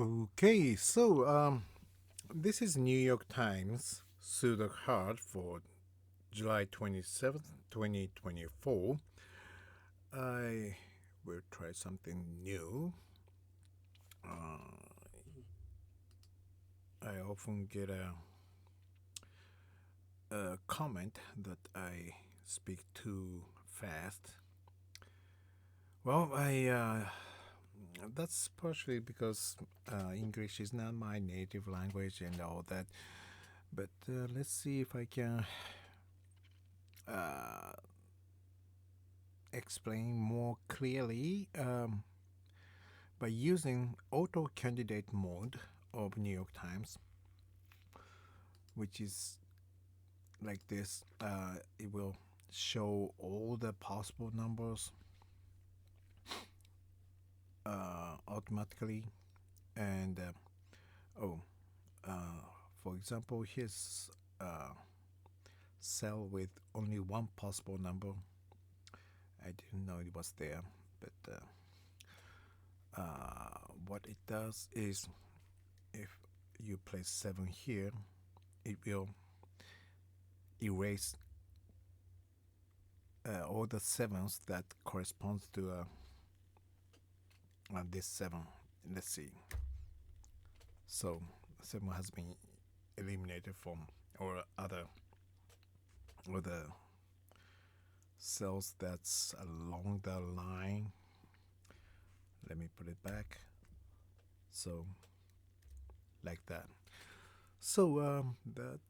Okay, this is New York Times Sudoku Hard for July 27th, 2024. I will try something new. I often get a comment that I speak too fast. Well, that's partially because English is not my native language and all that. But let's see if I can uh, explain more clearly by using auto candidate mode of New York Times, which is like this. It will show all the possible numbers automatically. And oh, uh, for example, here's a cell with only one possible number. I didn't know it was there, but what it does is if you place 7 here, it will erase all the sevens that corresponds to this 7. Let's see. So 7 has been eliminated from or other cells that's along the line. Let me put it back. So like that. So that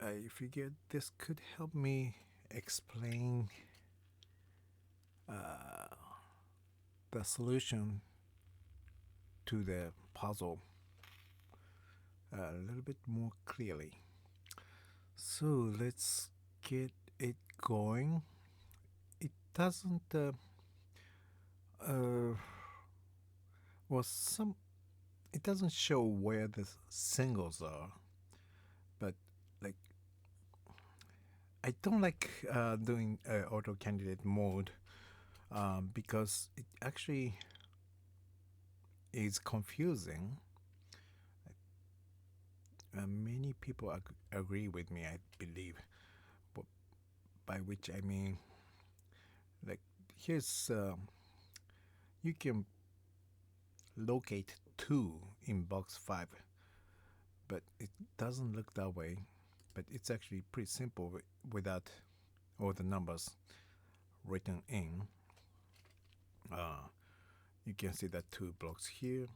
I figured this could help me explain the solution to the puzzle a little bit more clearly. So let's get it going. It doesn't uh, well some it doesn't show where the singles are, but like I don't like doing auto candidate mode because it actually is confusing. Many people agree with me, I believe, but by which I mean, like, here's you can locate 2 in box 5, but it doesn't look that way. But it's actually pretty simple without all the numbers written in. You can see that 2 blocks here,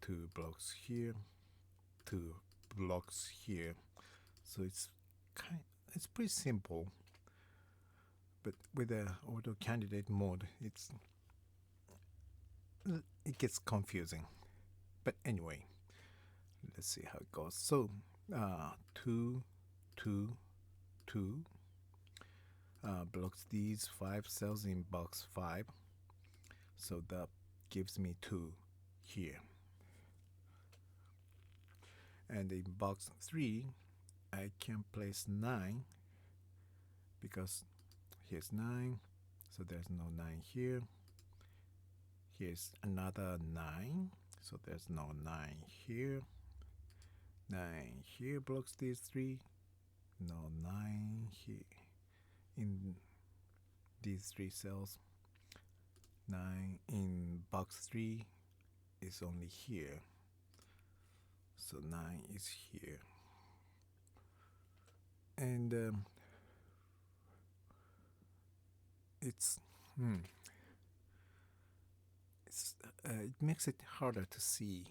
2 blocks here, 2 blocks here. So it's pretty simple. But with the auto candidate mode, it gets confusing. But anyway, let's see how it goes. So 2, 2, 2 blocks these 5 cells in box 5. So that gives me 2 here. And in box 3, I can place 9 because here's 9, so there's no 9 here. Here's another 9, so there's no 9 here. 9 here blocks these 3, no 9 here in these 3 cells. 9 in box 3 is only here, so 9 is here. And it's it makes it harder to see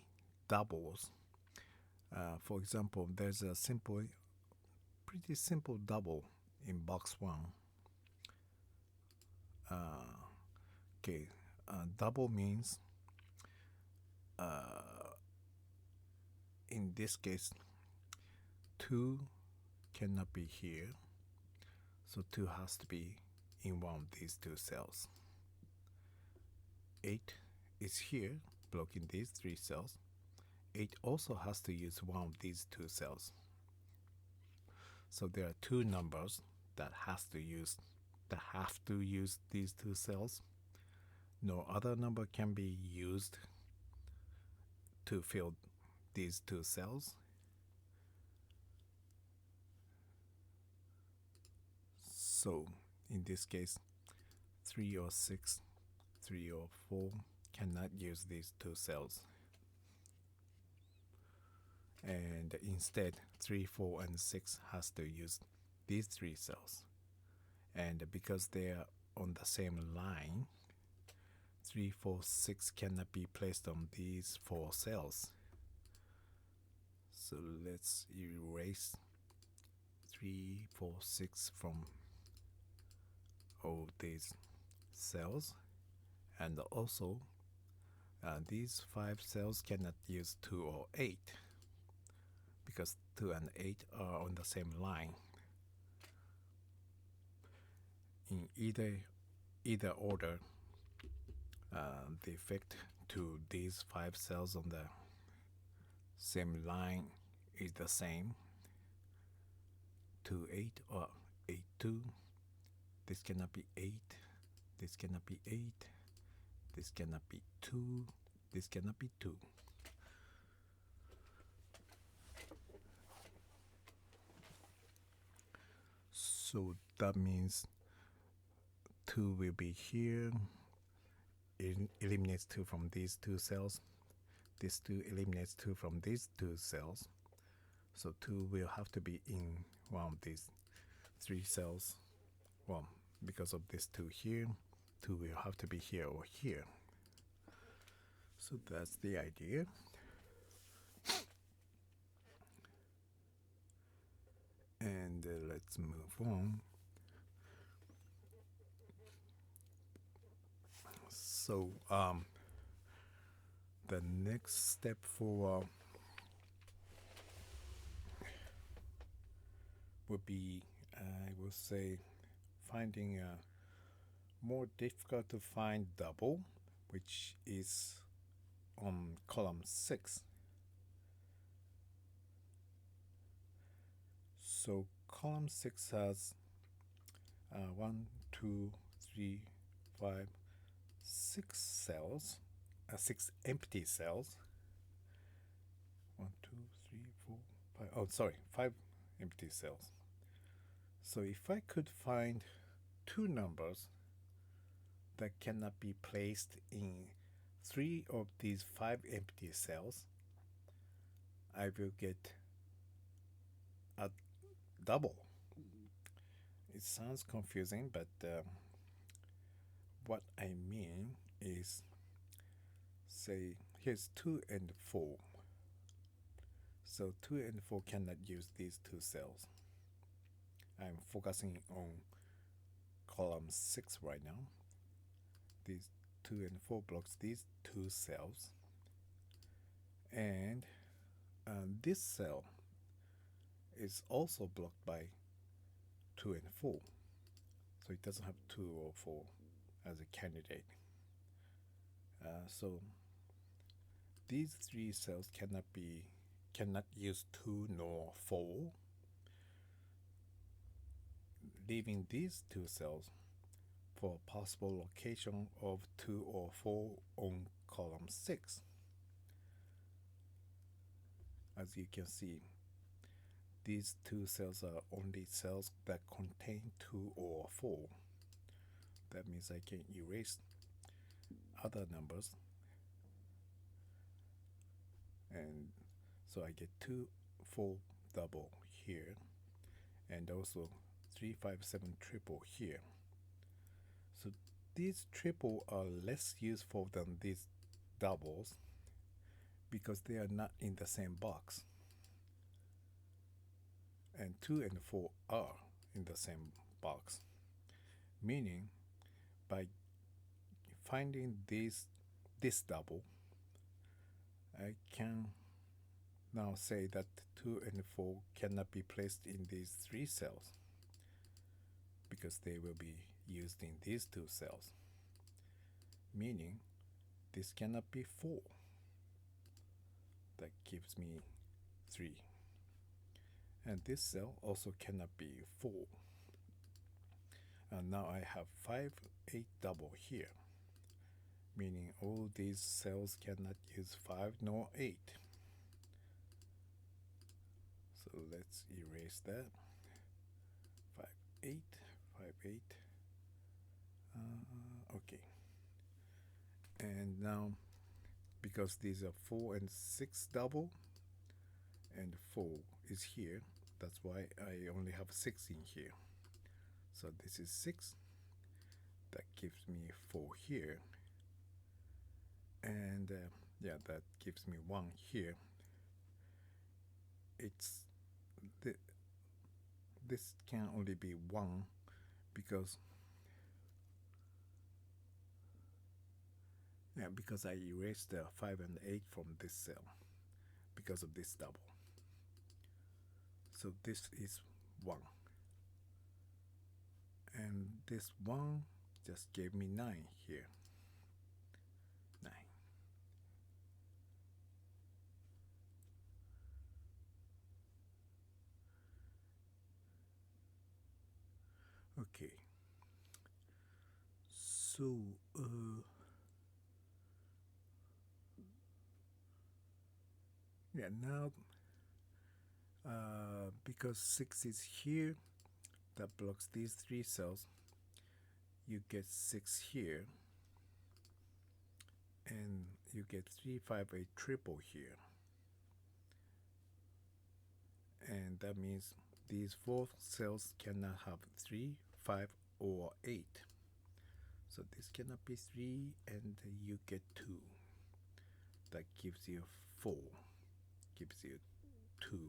doubles. For example, there's a pretty simple double in box 1. Okay, double means in this case 2 cannot be here, so 2 has to be in one of these 2 cells. 8 is here, blocking these 3 cells. 8 also has to use one of these 2 cells. So there are 2 numbers that have to use these 2 cells. No other number can be used to fill these two cells. So in this case, 3 or 6, 3 or 4 cannot use these two cells. And instead, 3, 4, and 6 has to use these 3 cells. And because they are on the same line, 3, 4, 6 cannot be placed on these 4 cells. So let's erase 3, 4, 6 from all these cells. And also, these 5 cells cannot use 2 or 8 because 2 and 8 are on the same line. In either order, the effect to these 5 cells on the same line is the same. 2, 8 or 8, 2. This cannot be 8. This cannot be 8. This cannot be 2. This cannot be 2. So that means 2 will be here. It eliminates 2 from these 2 cells. This 2 eliminates 2 from these 2 cells. So 2 will have to be in one of these 3 cells. Well, because of this 2 here, 2 will have to be here or here. So that's the idea. And let's move on. So the next step for would be, I will say, finding a more difficult to find double, which is on column 6. So column 6 has 1, 2, 3, 5, 6 cells, 6 empty cells. 1, 2, 3, 4, 5. Oh, sorry, 5 empty cells. So if I could find 2 numbers that cannot be placed in 3 of these 5 empty cells, I will get a double. It sounds confusing, but what I mean is, say, here's 2 and 4. So 2 and 4 cannot use these 2 cells. I'm focusing on column 6 right now. These 2 and 4 blocks these 2 cells. And this cell is also blocked by 2 and 4. So it doesn't have 2 or 4 as a candidate. So these 3 cells cannot use 2 nor 4, leaving these 2 cells for a possible location of 2 or 4 on column 6. As you can see, these 2 cells are only cells that contain 2 or 4. That means I can erase other numbers. And so I get 2, 4 double here, and also 3, 5, 7 triple here. So these triple are less useful than these doubles because they are not in the same box. And 2 and 4 are in the same box, meaning by finding this double, I can now say that 2 and 4 cannot be placed in these 3 cells because they will be used in these 2 cells, meaning this cannot be 4. That gives me 3. And this cell also cannot be 4. And now I have 5, 8 double here, meaning all these cells cannot use 5 nor 8. So let's erase that. 5, 8, 5, 8. Okay. And now, because these are 4 and 6 double, and 4 is here, that's why I only have 6 in here. So this is 6. That gives me 4 here. And yeah, that gives me 1 here. It's this can only be 1 because I erased the 5 and 8 from this cell because of this double. So this is 1. And this 1 just gave me 9 here. 9. Okay. So, yeah, now, because 6 is here, that blocks these 3 cells, you get 6 here, and you get 3, 5, 8 triple here. And that means these 4 cells cannot have 3, 5, or 8. So this cannot be 3, and you get 2. That gives you 4, gives you 2,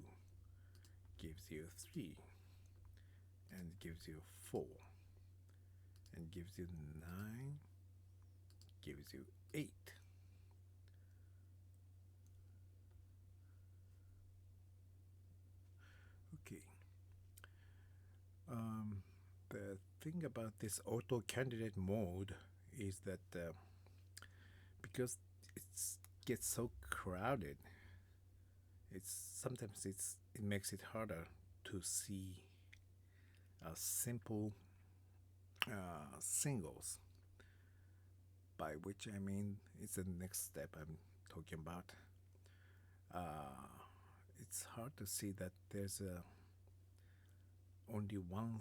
gives you 3, and gives you 4, and gives you 9, gives you 8. Okay. The thing about this auto candidate mode is that because it gets so crowded, sometimes it makes it harder to see simple singles, by which I mean it's the next step I'm talking about. It's hard to see that there's only one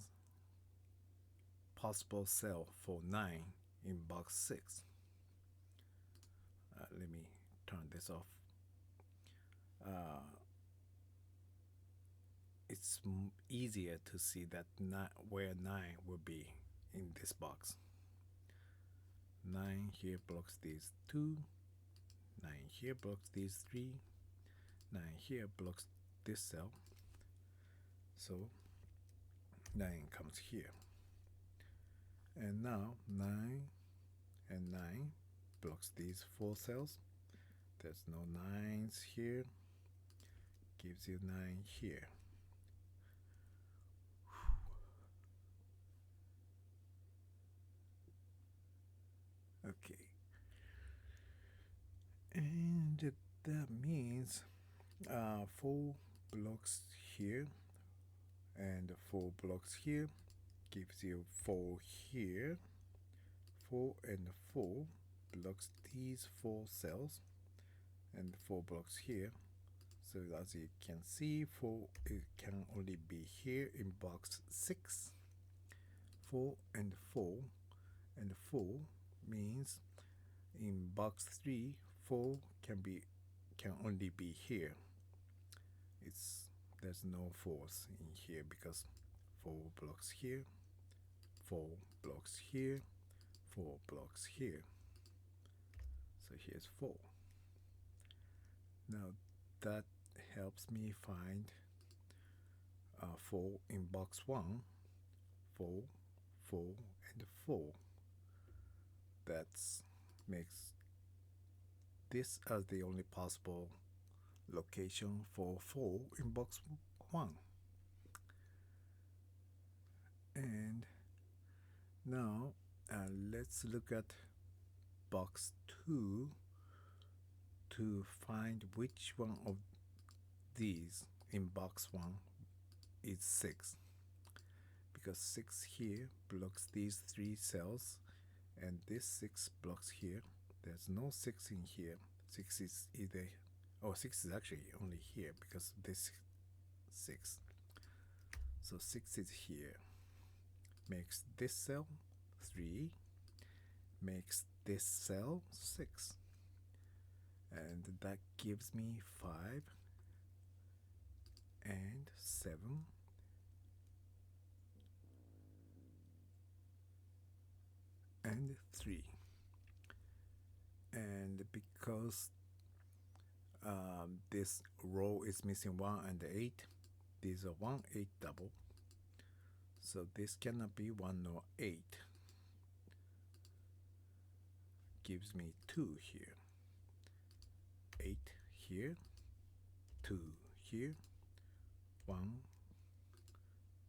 possible cell for 9 in box 6. Let me turn this off. It's easier to see that where 9 will be in this box. 9 here blocks these 2, 9 here blocks these 3, 9 here blocks this cell. So 9 comes here. And now 9 and 9 blocks these 4 cells. There's no 9s here. Gives you 9 here. Okay. And that means 4 blocks here and 4 blocks here gives you 4 here. 4 and 4 blocks these 4 cells, and 4 blocks here. So as you can see, 4 it can only be here in box 6. 4 and 4 and 4 means in box 3 4 can only be here. There's no 4s in here because 4 blocks here, 4 blocks here, 4 blocks here. So here's 4. Now that helps me find 4 in box 1, 4, 4, and 4. That makes this as the only possible location for 4 in box 1. And now let's look at box 2 to find which one of these in box 1 is 6, because 6 here blocks these 3 cells, and this 6 blocks here. There's no 6 in here. 6 is either, oh, 6 is actually only here because this 6. So 6 is here. Makes this cell 3. Makes this cell 6. And that gives me 5 and 7 and 3. And because this row is missing 1 and 8, these are 1, 8 double. So this cannot be 1 nor 8. Gives me 2 here. 8 here. 2 here. 1,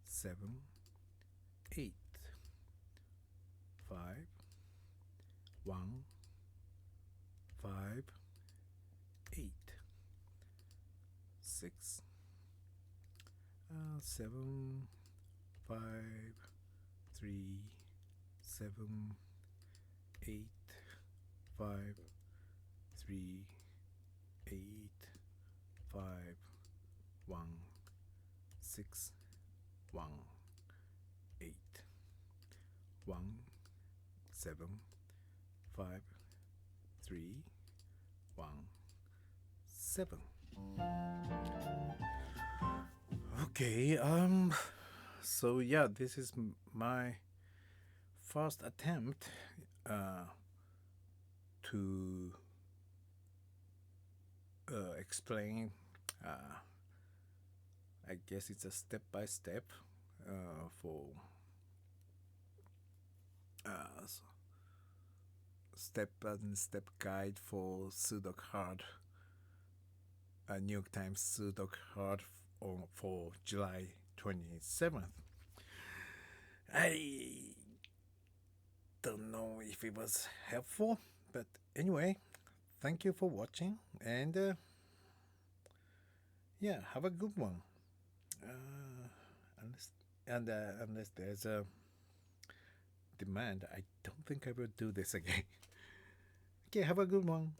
7, 8. 5, 1, 5, 8. 6, 7, 5, 3, 7, 8, 5, 3, 8, 5, 1, 6, 1, 8, 1, 7, 5, 3, 1, 7. Okay, so yeah, this is my first attempt to explain. I guess it's a step by step for step and step guide for Sudoku Hard, New York Times Sudoku Hard for July 27th. I don't know if it was helpful, but anyway, thank you for watching, and yeah, have a good one. Unless there's a demand, I don't think I will do this again. Okay, have a good one.